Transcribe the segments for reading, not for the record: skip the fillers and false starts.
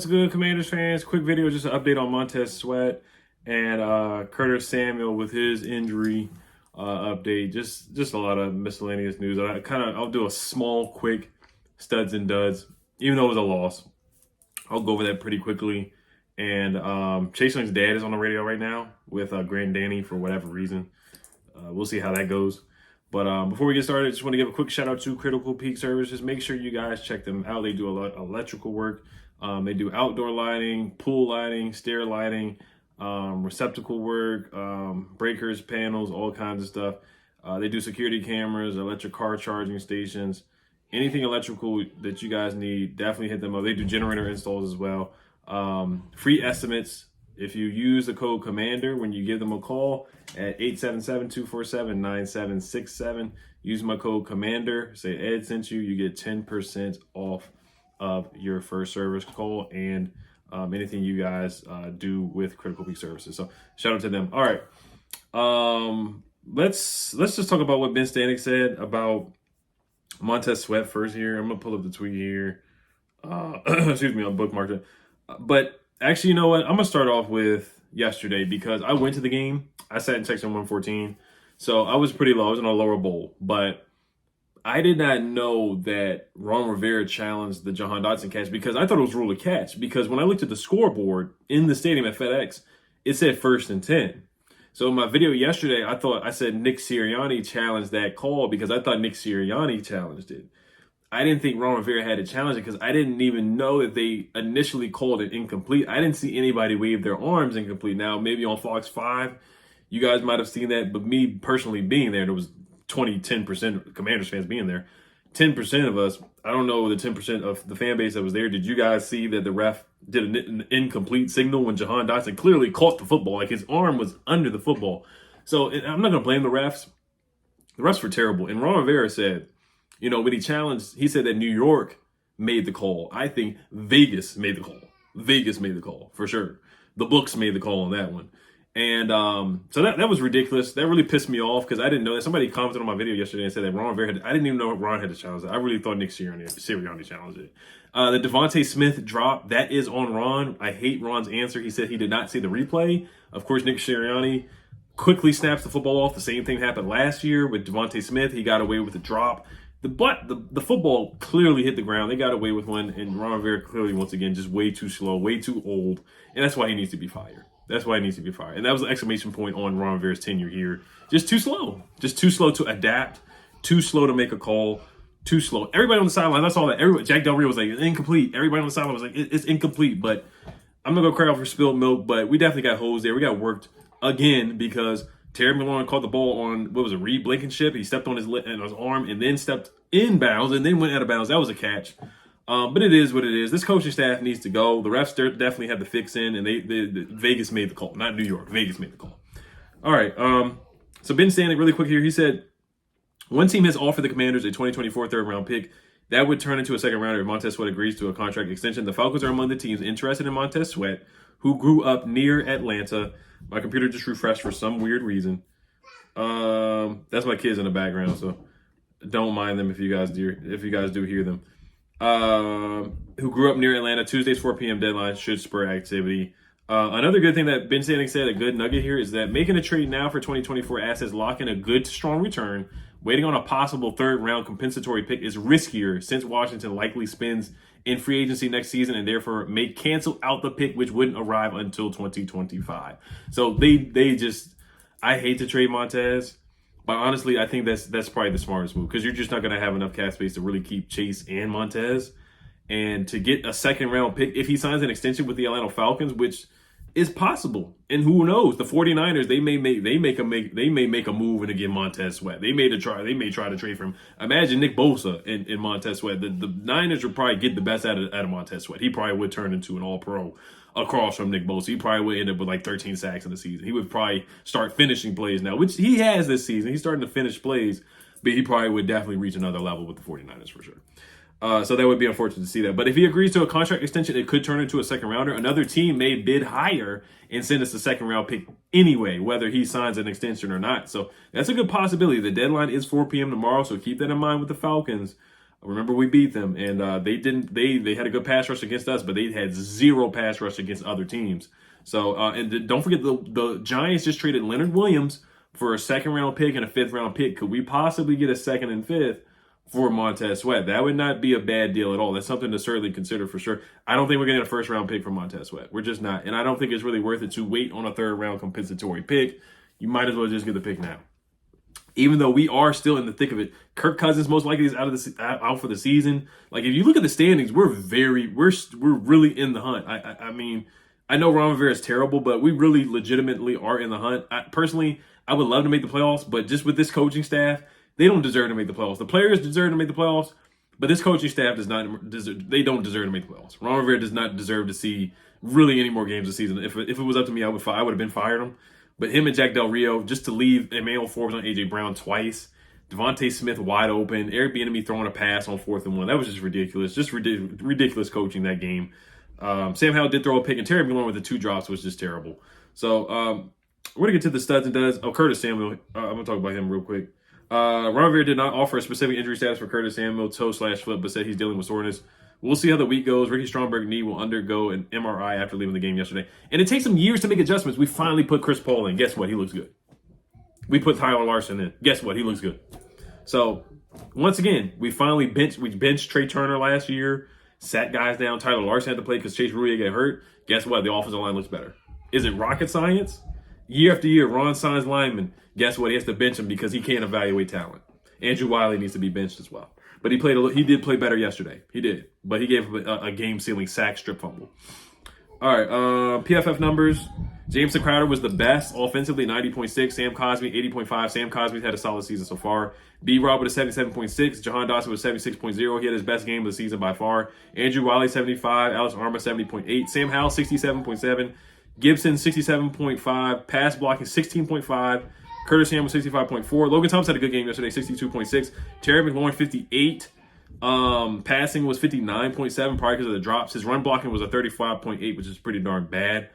good, Commanders fans? Quick video, just an update on Montez Sweat and Curtis Samuel with his injury update. Just a lot of miscellaneous news. I'll do a small, quick studs and duds, even though it was a loss. I'll go over that pretty quickly. And Chase Young's dad is on the radio right now with Grand Danny for whatever reason. We'll see how that goes. But before we get started, I just want to give a quick shout out to Critical Peak Services. Make sure you guys check them out. They do a lot of electrical work. They do outdoor lighting, pool lighting, stair lighting, receptacle work, breakers, panels, all kinds of stuff. They do security cameras, electric car charging stations, anything electrical that you guys need, definitely hit them up. They do generator installs as well. Free estimates if you use the code Commander when you give them a call at 877-247-9767. Use my code Commander, say Ed sent you, you get 10% off of your first service call and anything you guys do with Critical Peak Services. So shout out to them. All right. Let's just talk about what Ben Standig said about Montez Sweat first here. I'm gonna pull up the tweet here. Excuse me, I'm bookmarked it. But actually, you know what? I'm gonna start off with yesterday because I went to the game. I sat in section 114, so I was pretty low. I was in a lower bowl, but I did not know that Ron Rivera challenged the Jahan Dotson catch because I thought it was rule of catch. Because when I looked at the scoreboard in the stadium at FedEx, it said 1st and 10. So in my video yesterday, I said Nick Sirianni challenged that call because I thought Nick Sirianni challenged it. I didn't think Ron Rivera had to challenge it because I didn't even know that they initially called it incomplete. I didn't see anybody wave their arms incomplete. Now, maybe on Fox 5, you guys might have seen that, but me personally being there was 10% Commanders fans being there. 10% of us, I don't know the 10% of the fan base that was there. Did you guys see that the ref did an incomplete signal when Jahan Dotson clearly caught the football? Like his arm was under the football. So I'm not going to blame the refs. The refs were terrible. And Ron Rivera said, you know, when he challenged, he said that New York made the call. I think Vegas made the call. Vegas made the call, for sure. The books made the call on that one. And so that was ridiculous. That really pissed me off because I didn't know that. Somebody commented on my video yesterday and said that Ron Rivera I didn't even know Ron had to challenge it. I really thought Nick Sirianni challenged it. The Devontae Smith drop, that is on Ron. I hate Ron's answer. He said he did not see the replay. Of course, Nick Sirianni quickly snaps the football off. The same thing happened last year with Devontae Smith. He got away with the drop. The football clearly hit the ground. They got away with one, and Ron Rivera clearly, once again, just way too slow, way too old, and that's why he needs to be fired. That's why he needs to be fired. And that was an exclamation point on Ron Rivera's tenure here. Just too slow. Just too slow to adapt, too slow to make a call, too slow. Everybody on the sideline, that's all that. Jack Del Rio was like, it's incomplete. Everybody on the sideline was like, it's incomplete. But I'm not going to cry out for spilled milk, but we definitely got hosed there. We got worked again because Terry McLaurin caught the ball on, what was it, Reed Blankenship. He stepped on his arm and then stepped in bounds and then went out of bounds. That was a catch. But it is what it is. This coaching staff needs to go. The refs definitely had the fix in, and the Vegas made the call. Not New York. Vegas made the call. All right. So Ben Standig, really quick here, he said, one team has offered the Commanders a 2024 third-round pick. That would turn into a second rounder if Montez Sweat agrees to a contract extension. The Falcons are among the teams interested in Montez Sweat, who grew up near Atlanta. My computer just refreshed for some weird reason. That's my kids in the background, so don't mind them if you guys do hear them. Who grew up near Atlanta. Tuesday's 4 p.m. deadline should spur activity. Another good thing that Ben Standig said, a good nugget here, is that making a trade now for 2024 assets, lock in a good, strong return. Waiting on a possible third-round compensatory pick is riskier since Washington likely spends in free agency next season and therefore may cancel out the pick, which wouldn't arrive until 2025. So they just, I hate to trade Montez, but honestly, I think that's probably the smartest move because you're just not going to have enough cap space to really keep Chase and Montez. And to get a second-round pick, if he signs an extension with the Atlanta Falcons, which is possible, and who knows, the 49ers, they may make a move and get Montez Sweat. They may try to trade for him. Imagine Nick Bosa and Montez Sweat. The Niners would probably get the best out of Montez Sweat. He probably would turn into an all-pro across from Nick Bosa. He probably would end up with like 13 sacks in the season. He would probably start finishing plays now, which he has this season. He's starting to finish plays, but he probably would definitely reach another level with the 49ers for sure. So that would be unfortunate to see that. But if he agrees to a contract extension, it could turn into a second rounder. Another team may bid higher and send us a second round pick anyway, whether he signs an extension or not. So that's a good possibility. The deadline is 4 p.m. tomorrow, so keep that in mind with the Falcons. Remember, we beat them, and they didn't. They had a good pass rush against us, but they had zero pass rush against other teams. So, and don't forget the Giants just traded Leonard Williams for a 2nd round pick and a 5th round pick. Could we possibly get a 2nd and 5th for Montez Sweat? That would not be a bad deal at all. That's something to certainly consider for sure. I don't think we're getting a 1st round pick for Montez Sweat. We're just not, and I don't think it's really worth it to wait on a 3rd round compensatory pick. You might as well just get the pick now. Even though we are still in the thick of it, Kirk Cousins most likely is out for the season. Like, if you look at the standings, we're really in the hunt. I mean, I know Ron Rivera is terrible, but we really legitimately are in the hunt. Personally, I would love to make the playoffs, but just with this coaching staff, they don't deserve to make the playoffs. The players deserve to make the playoffs, but this coaching staff does not deserve. They don't deserve to make the playoffs. Ron Rivera does not deserve to see really any more games this season. If it was up to me, I would have been fired him. But him and Jack Del Rio, just to leave Emmanuel Forbes on A.J. Brown twice, Devontae Smith wide open, Eric Bieniemy throwing a pass on 4th and 1. That was just ridiculous. Just ridiculous coaching that game. Sam Howell did throw a pick, and Terry McLaurin with the 2 drops was just terrible. So we're going to get to the studs and duds. Oh, Curtis Samuel. I'm going to talk about him real quick. Ron Rivera did not offer a specific injury status for Curtis Samuel, toe/foot, but said he's dealing with soreness. We'll see how the week goes. Ricky Stromberg knee will undergo an MRI after leaving the game yesterday. And it takes some years to make adjustments. We finally put Chris Paul in. Guess what? He looks good. We put Tyler Larson in. Guess what? He looks good. So, once again, we benched Trey Turner last year, sat guys down. Tyler Larson had to play because Chase Roullier got hurt. Guess what? The offensive line looks better. Is it rocket science? Year after year, Ron signs linemen. Guess what? He has to bench him because he can't evaluate talent. Andrew Wiley needs to be benched as well. But he did play better yesterday. He did. But he gave a game-sealing sack strip fumble. All right, PFF numbers. Jameson Crowder was the best offensively, 90.6. Sam Cosmi, 80.5. Sam Cosmi's had a solid season so far. B-Rob with a 77.6. Jahan Dawson with 76.0. He had his best game of the season by far. Andrew Wiley, 75. Alex Arma, 70.8. Sam Howell, 67.7. Gibson, 67.5. Pass blocking, 16.5. Curtis Samuel, 65.4. Logan Thompson had a good game yesterday, 62.6. Terry McLaurin, 58. Passing was 59.7, probably because of the drops. His run blocking was a 35.8, which is pretty darn bad.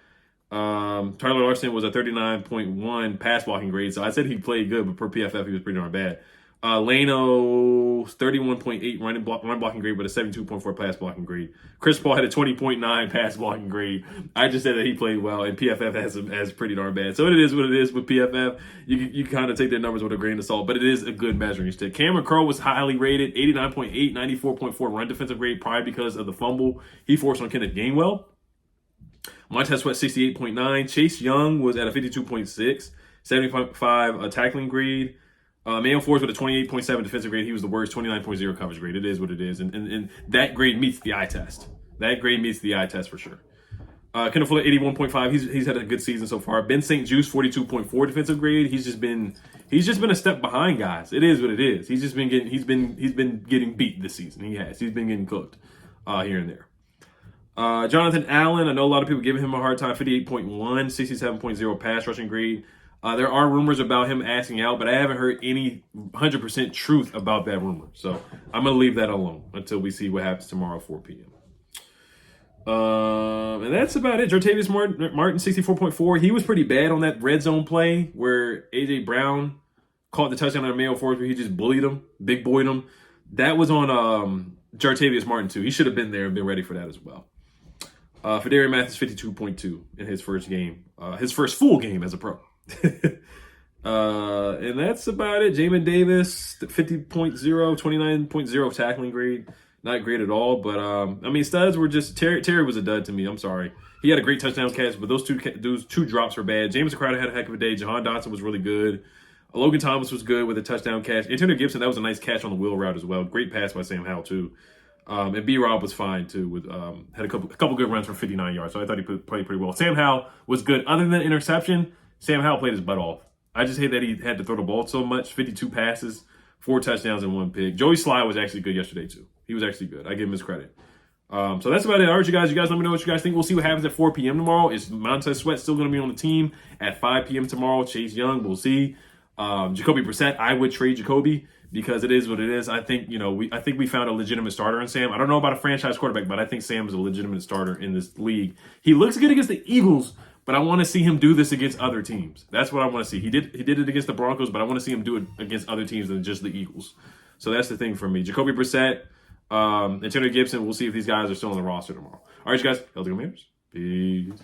Tyler Larson was a 39.1 pass blocking grade. So I said he played good, but per PFF, he was pretty darn bad. Leno, 31.8 run blocking grade, but a 72.4 pass blocking grade. Chris Paul had a 20.9 pass blocking grade. I just said that he played well, and PFF has him as pretty darn bad. So it is what it is with PFF. You kind of take their numbers with a grain of salt, but it is a good measuring stick. Cameron Crowe was highly rated, 89.8, 94.4 run defensive grade, probably because of the fumble he forced on Kenneth Gainwell. Montez Sweat, 68.9. Chase Young was at a 52.6, 70.5 tackling grade. Emmanuel Forbes with a 28.7 defensive grade. He was the worst, 29.0 coverage grade. It is what it is. And that grade meets the eye test. That grade meets the eye test for sure. Kendall Fuller, 81.5. He's had a good season so far. Ben St. Juice, 42.4 defensive grade. He's just been a step behind guys. It is what it is. He's been getting beat this season. He's been getting cooked here and there. Jonathan Allen, I know a lot of people giving him a hard time. 58.1, 67.0 pass rushing grade. There are rumors about him asking out, but I haven't heard any 100% truth about that rumor. So I'm going to leave that alone until we see what happens tomorrow at 4 p.m. And that's about it. Jartavius Martin, 64.4. He was pretty bad on that red zone play where A.J. Brown caught the touchdown on Emmanuel Forbes where he just bullied him, big boyed him. That was on Jartavius Martin, too. He should have been there and been ready for that as well. Fedarian Mathis, 52.2 in his first game. His first full game as a pro. And that's about it. Jamin Davis, 50.0, 29.0 tackling grade. Not great at all, but I mean, studs were just Terry was a dud to me. I'm sorry. He had a great touchdown catch, but those two drops were bad. Jameson Crowder had a heck of a day. Jahan Dotson was really good. Logan Thomas was good with a touchdown catch. Antonio Gibson, that was a nice catch on the wheel route as well. Great pass by Sam Howell too. And B-Rob was fine too. With had a couple good runs for 59 yards. So I thought he played pretty well. Sam Howell was good. Other than interception, Sam Howell played his butt off. I just hate that he had to throw the ball so much. 52 passes, 4 touchdowns, and 1 pick. Joey Sly was actually good yesterday too. He was actually good. I give him his credit. So that's about it. All right, you guys let me know what you guys think. We'll see what happens at 4 p.m. tomorrow. Is Montez Sweat still going to be on the team at 5 p.m. tomorrow? Chase Young, we'll see. Jacoby Brissett, I would trade Jacoby because it is what it is. I think we found a legitimate starter in Sam. I don't know about a franchise quarterback, but I think Sam is a legitimate starter in this league. He looks good against the Eagles, but I want to see him do this against other teams. That's what I want to see. He did it against the Broncos, but I want to see him do it against other teams than just the Eagles. So that's the thing for me. Jacoby Brissett, Antonio Gibson. We'll see if these guys are still on the roster tomorrow. All right, you guys. Healthy Commanders. Peace.